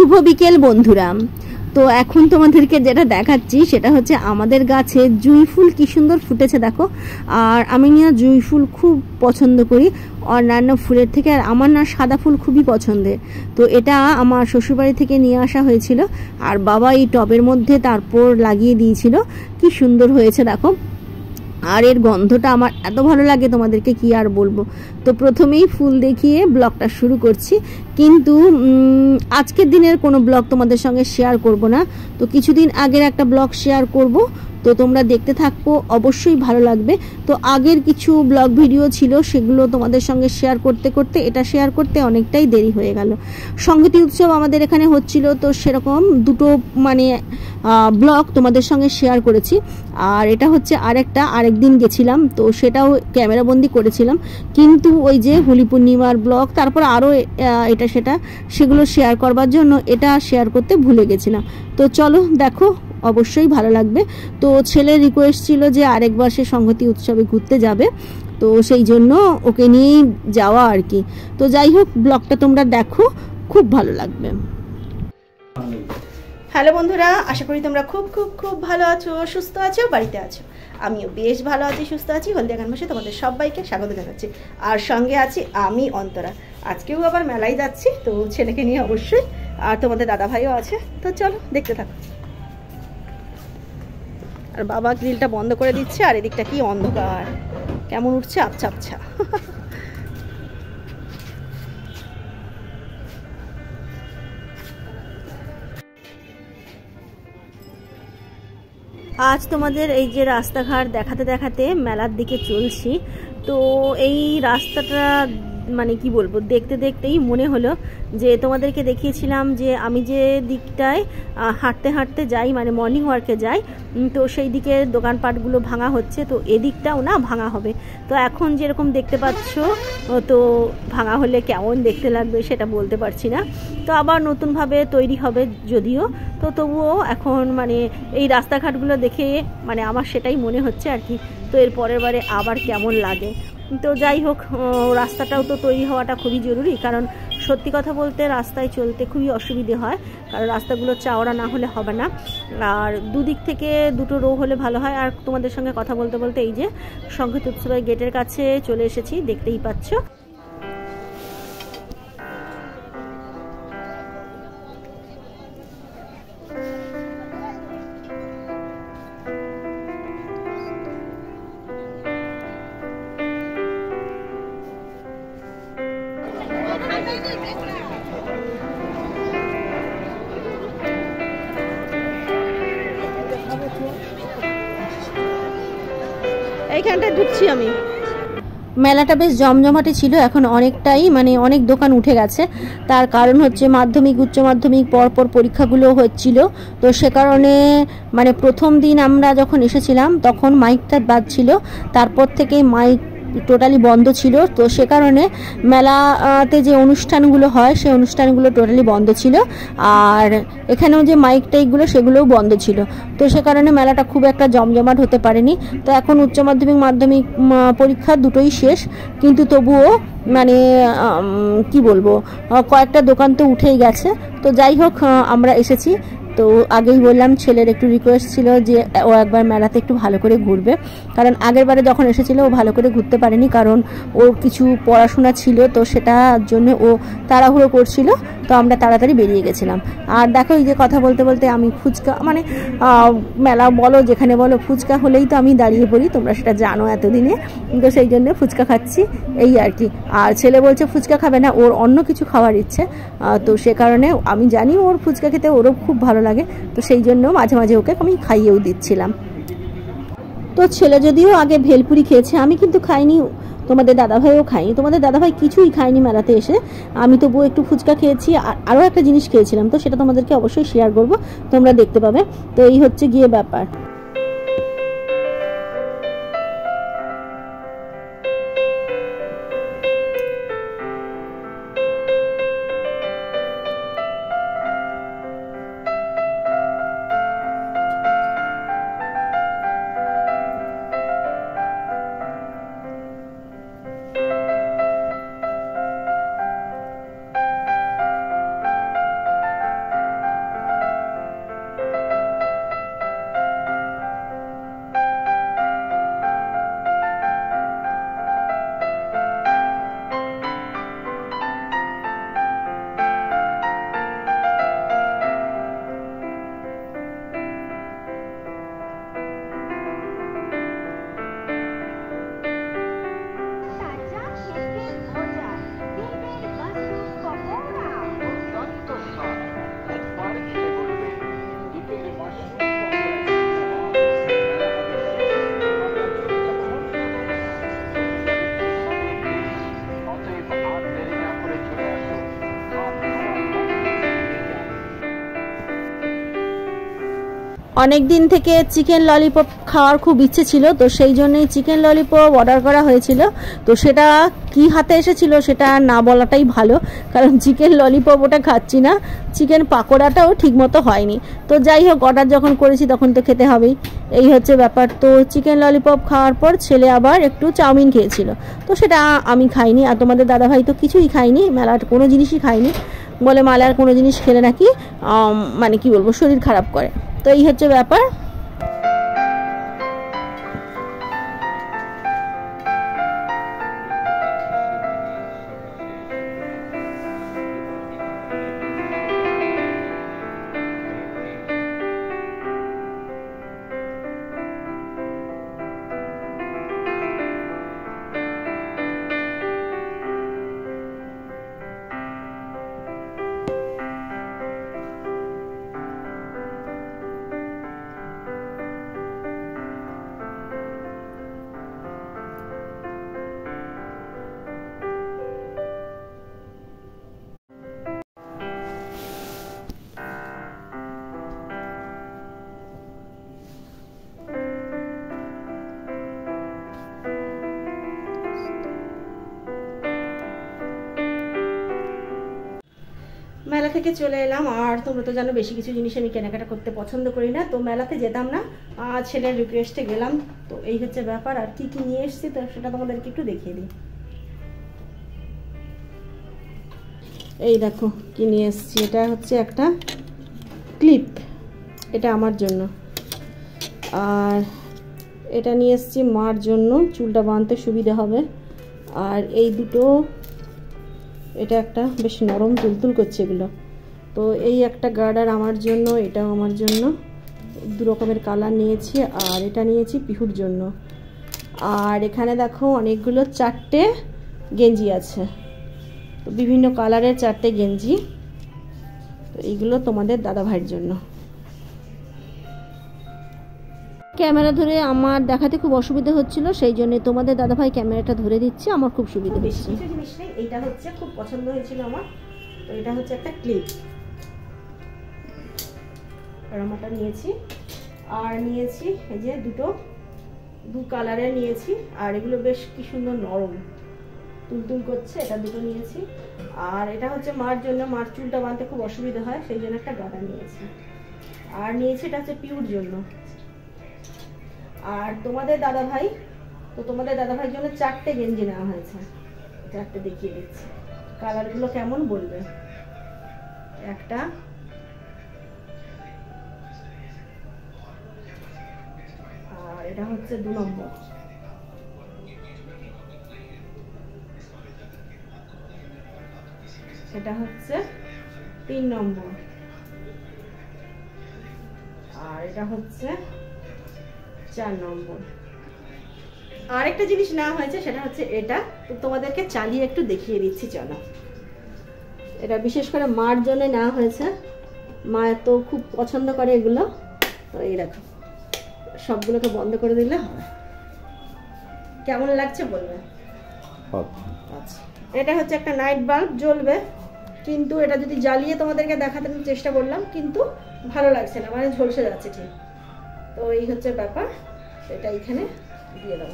শুভ বিকেল বন্ধুরা। তো এখন তোমাদেরকে যেটা দেখাচ্ছি সেটা হচ্ছে আমাদের গাছে জুঁই ফুল কি সুন্দর ফুটেছে দেখো। আর আমি না জুঁই ফুল খুব পছন্দ করি অন্যান্য ফুলের থেকে, আর আমার না সাদা ফুল খুবই পছন্দের। তো এটা আমার শ্বশুরবাড়ি থেকে নিয়ে আসা হয়েছিল, আর বাবা এই টবের মধ্যে তারপর লাগিয়ে দিয়েছিল। কি সুন্দর হয়েছে দেখো, আর এর গন্ধটা আমার এত ভালো লাগে তোমাদেরকে কি আর বলবো। তো প্রথমেই ফুল দেখিয়ে ব্লগটা শুরু করছি, কিন্তু আজকের দিনের কোনো ব্লগ তোমাদের সঙ্গে শেয়ার করব না। তো কিছুদিন আগের একটা ব্লগ শেয়ার করব, তো তোমরা দেখতে থাকো, অবশ্যই ভালো লাগবে। তো আগের কিছু ব্লগ ভিডিও ছিল, সেগুলো তোমাদের সঙ্গে শেয়ার করতে করতে এটা শেয়ার করতে অনেকটাই দেরি হয়ে গেল। সংগীতি উৎসব আমাদের এখানে হচ্ছিল, তো সেরকম দুটো ব্লগ তোমাদের সঙ্গে শেয়ার করেছি। আর এটা হচ্ছে আরেকদিন গেছিলাম, তো সেটাও ক্যামেরাবন্দি করেছিলাম, কিন্তু ওই যে হোলি পূর্ণিমার ব্লগ, তারপর আরও এটা সেগুলো শেয়ার করবার জন্য এটা শেয়ার করতে ভুলে গেছিলাম। তো চলো দেখো, অবশ্যই ভালো লাগবে। তো ছেলের রিকোয়েস্ট ছিল যে আরেকবার সে সংগতি উৎসবে ঘুরতে যাবে, তো সেই জন্য ওকে নিয়েই যাওয়া আর কি। তো যাই হোক, ব্লগটা তোমরা দেখো, খুব ভালো লাগবে। হ্যালো বন্ধুরা, আশা করি তোমরা খুব খুব খুব ভালো আছো, সুস্থ আছো, বাড়িতে আছো। আমিও বেশ ভালো আছি, সুস্থ আছি। হলদিয়া গান মাসে তোমাদের সবাইকে স্বাগত জানাচ্ছি, আর সঙ্গে আছি আমি অন্তরা। আজকেও আবার মেলায় যাচ্ছি, তো ছেলেকে নিয়ে অবশ্যই, আর তোমাদের দাদা ভাইও আছে। তো চলো দেখতে থাকো। আর বাবা গ্রিলটা বন্ধ করে দিচ্ছে, আর এদিকটা কি অন্ধকার, কেমন উঠছে আবছা আবছা। আজ তোমাদের এই যে রাস্তাঘাট দেখাতে দেখাতে মেলার দিকে চলছি। তো এই রাস্তাটা মানে কি বলবো, দেখতে দেখতেই মনে হলো যে তোমাদেরকে দেখিয়েছিলাম যে আমি যে দিকটায় হাঁটতে হাঁটতে যাই, মানে মর্নিং ওয়ার্কে যাই, তো সেই দিকে দোকানপাটগুলো ভাঙা হচ্ছে, তো এদিকটাও না ভাঙা হবে। তো এখন যেরকম দেখতে পাচ্ছ, তো ভাঙা হলে কেমন দেখতে লাগবে সেটা বলতে পারছি না। তো আবার নতুনভাবে তৈরি হবে যদিও, তো তবুও এখন মানে এই রাস্তাঘাটগুলো দেখে মানে আমার সেটাই মনে হচ্ছে আর কি। তো এর পরের বারে আবার কেমন লাগে। তো যাই হোক, রাস্তাটাও তো তৈরি হওয়াটা খুবই জরুরি, কারণ সত্যি কথা বলতে রাস্তায় চলতে খুবই অসুবিধে হয়, কারণ রাস্তাগুলো চওড়া না হলে হবে না, আর দুদিক থেকে দুটো রো হলে ভালো হয়। আর তোমাদের সঙ্গে কথা বলতে বলতে এই যে সংগীত উৎসবের গেটের কাছে চলে এসেছি, দেখতেই পাচ্ছ। এইখানটায় ঢুকছি আমি। মেলাটা বেশ জমজমাটে ছিল, এখন অনেকটাই মানে অনেক দোকান উঠে গেছে। তার কারণ হচ্ছে মাধ্যমিক উচ্চ মাধ্যমিক পরপর পরীক্ষাগুলো হচ্ছিল, তো সে কারণে মানে প্রথম দিন আমরা যখন এসেছিলাম তখন মাইকটা বাজছিল, তারপর থেকে মাইক টোটালি বন্ধ ছিল। তো সে কারণে মেলাতে যে অনুষ্ঠানগুলো হয় সেই অনুষ্ঠানগুলো টোটালি বন্ধ ছিল, আর এখানেও যে মাইক টাইকগুলো সেগুলোও বন্ধ ছিল। তো সে কারণে মেলাটা খুব একটা জমজমাট হতে পারেনি। তো এখন উচ্চ মাধ্যমিক মাধ্যমিক পরীক্ষা দুটোই শেষ, কিন্তু তবুও মানে কি বলবো, কয়েকটা দোকান তো উঠেই গেছে। তো যাই হোক, আমরা এসেছি। তো আগেই বললাম ছেলের একটু রিকোয়েস্ট ছিল যে ও একবার মেলাতে একটু ভালো করে ঘুরবে, কারণ আগের বারে যখন এসেছিল ও ভালো করে ঘুরতে পারেনি, কারণ ওর কিছু পড়াশোনা ছিল, তো সেটার জন্য ও তাড়াহুড়ো করছিল। তো আমরা তাড়াতাড়ি বেরিয়ে গেছিলাম। আর দেখো, এই যে কথা বলতে বলতে আমি ফুচকা মানে মেলা বলো যেখানে বলো, ফুচকা হলেই তো আমি দাঁড়িয়ে পড়ি, তোমরা সেটা জানো এতদিনে। তো সেই জন্য ফুচকা খাচ্ছি এই আর কি। আর ছেলে বলছে ফুচকা খাবে না, ওর অন্য কিছু খাওয়ার ইচ্ছে। তো সে কারণে আমি জানি ওর ফুচকা খেতে ওরও খুব ভালো লাগে, তো সেই জন্য মাঝে মাঝে ওকে আমি খাইয়েও দিচ্ছিলাম। তো ছেলে যদিও আগে ভেলপুরি খেয়েছে, আমি কিন্তু খাইনি, তোমাদের দাদাভাইও খাইনি। তোমাদের দাদাভাই কিছুই খায়নি মেলাতে এসে, আমি তবুও একটু ফুচকা খেয়েছি, আর আরও একটা জিনিস খেয়েছিলাম, তো সেটা তোমাদেরকে অবশ্যই শেয়ার করবো, তোমরা দেখতে পাবে। তো এই হচ্ছে গিয়ে ব্যাপার। অনেক দিন থেকে চিকেন ললিপপ খাওয়ার খুব ইচ্ছে ছিল, তো সেই জন্যই চিকেন ললিপপ অর্ডার করা হয়েছিল। তো সেটা কি হাতে এসেছিল সেটা না বলাটাই ভালো, কারণ চিকেন ললিপপ ওটা খাচ্ছি না, চিকেন পাকোড়াটাও ঠিকমতো হয়নি। তো যাই হোক, অর্ডার যখন করেছি তখন তো খেতে হবেই, এই হচ্ছে ব্যাপার। তো চিকেন ললিপপ খাওয়ার পর ছেলে আবার একটু চাউমিন খেয়েছিল, তো সেটা আমি খাইনি। আর তোমাদের দাদাভাই তো কিছুই খায়নি, মেলার কোনো জিনিসই খায়নি, বলে মেলার কোনো জিনিস খেলে নাকি মানে কি বলবো, শরীর খারাপ করে। তো এই হচ্ছে ব্যাপার। মেলা থেকে চলে এলাম, আর তোমরা তো জানো বেশি কিছু জিনিস আমি কেনাকাটা করতে পছন্দ করি না, তো মেলাতে যেতাম না, ছেলের রিকোয়েস্টে গেলাম। তো এই হচ্ছে ব্যাপার। আর কি কি নিয়ে এসেছি তো সেটা তোমাদেরকে একটু দেখিয়ে দিই। এই দেখো কি নিয়ে এসেছি, এটা হচ্ছে একটা ক্লিপ, এটা আমার জন্য। আর এটা নিয়ে এসেছি মার জন্য, চুলটা বাঁধতে সুবিধা হবে। আর এই দুটো, এটা একটা বেশ নরম তুলতুল করছে এগুলো। তো এই একটা গার্ডার আমার জন্য, এটাও আমার জন্য, দু রকমের কালার নিয়েছি। আর এটা নিয়েছি পিহুর জন্য। আর এখানে দেখো অনেকগুলো 4টে গেঞ্জি আছে, তো বিভিন্ন কালারের 4টে গেঞ্জি। তো এইগুলো তোমাদের দাদা ভাইয়ের জন্য। ক্যামেরা ধরে আমার দেখাতে খুব অসুবিধা হচ্ছিল, সেই জন্য তোমাদের দাদাভাই ক্যামেরাটা ধরে দিচ্ছে, আমার খুব সুবিধা হচ্ছে। কিছু জিনিস নেই, এইটা হচ্ছে খুব পছন্দ হয়েছিল আমার। তো এটা হচ্ছে একটা ক্লিপ, রামাটা নিয়েছি। আর নিয়েছি এই যে দু কালারের নিয়েছি, আর এগুলো বেশ কি সুন্দর নরম তুলতুল করছে, এটা দুটো নিয়েছি। আর এটা হচ্ছে মার জন্য, মার চুলটা বাঁধতে খুব অসুবিধা হয়, সেই জন্য একটা গাদা নিয়েছি। আর নিয়েছি এটা হচ্ছে পিউর জন্য। আর তোমাদের দাদাভাই, তো তোমাদের দাদাভাইয়ের জন্য 4টে গেঞ্জি নেওয়া হয়েছে, 4টে দেখিয়ে দিচ্ছি, কালারগুলো কেমন বলবে। একটা, আর এটা হচ্ছে 2 নম্বর, এটা হচ্ছে 3 নম্বর, আর এটা হচ্ছে 4 নম্বর। আর একটা জিনিস নেওয়া হয়েছে, সেটা হচ্ছে এটা, তো তোমাদেরকে চালিয়ে একটু দেখিয়ে দিচ্ছি, চলো। এটা বিশেষ করে মার জন্য নেওয়া হয়েছে, মা তো খুব পছন্দ করে এগুলো। তো এই দেখো, সবগুলোকে বন্ধ করে দিলে হবে। কেমন লাগছে বলবে। আচ্ছা, এটা হচ্ছে একটা নাইট বাল্ব, জ্বলবে, কিন্তু এটা যদি জ্বালিয়ে তোমাদেরকে দেখাতে চেষ্টা করলাম, কিন্তু ভালো লাগছে না, মানে ঝলসে যাচ্ছে ঠিক। তো এই হচ্ছে ব্যাপার, এটা এখানে দিয়ে দাও।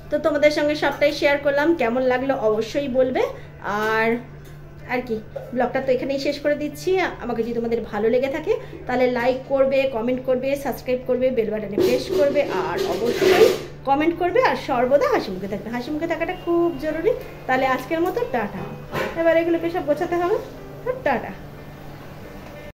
তো তোমাদের সঙ্গে সবটাই শেয়ার করলাম, কেমন লাগলো অবশ্যই বলবে। আর কি, ব্লগটা তো এখানেই শেষ করে দিচ্ছি। আমাকে যদি তোমাদের ভালো লেগে থাকে তাহলে লাইক করবে, কমেন্ট করবে, সাবস্ক্রাইব করবে, বেল বাটনে প্রেস করবে, আর অবশ্যই কমেন্ট করবে। আর সর্বদা হাসি মুখে থাকবে, হাসি মুখে থাকাটা খুব জরুরি। তাহলে আজকের মতো টাটা। এবার এগুলোকে সব গোছাতে হবে, টাটা।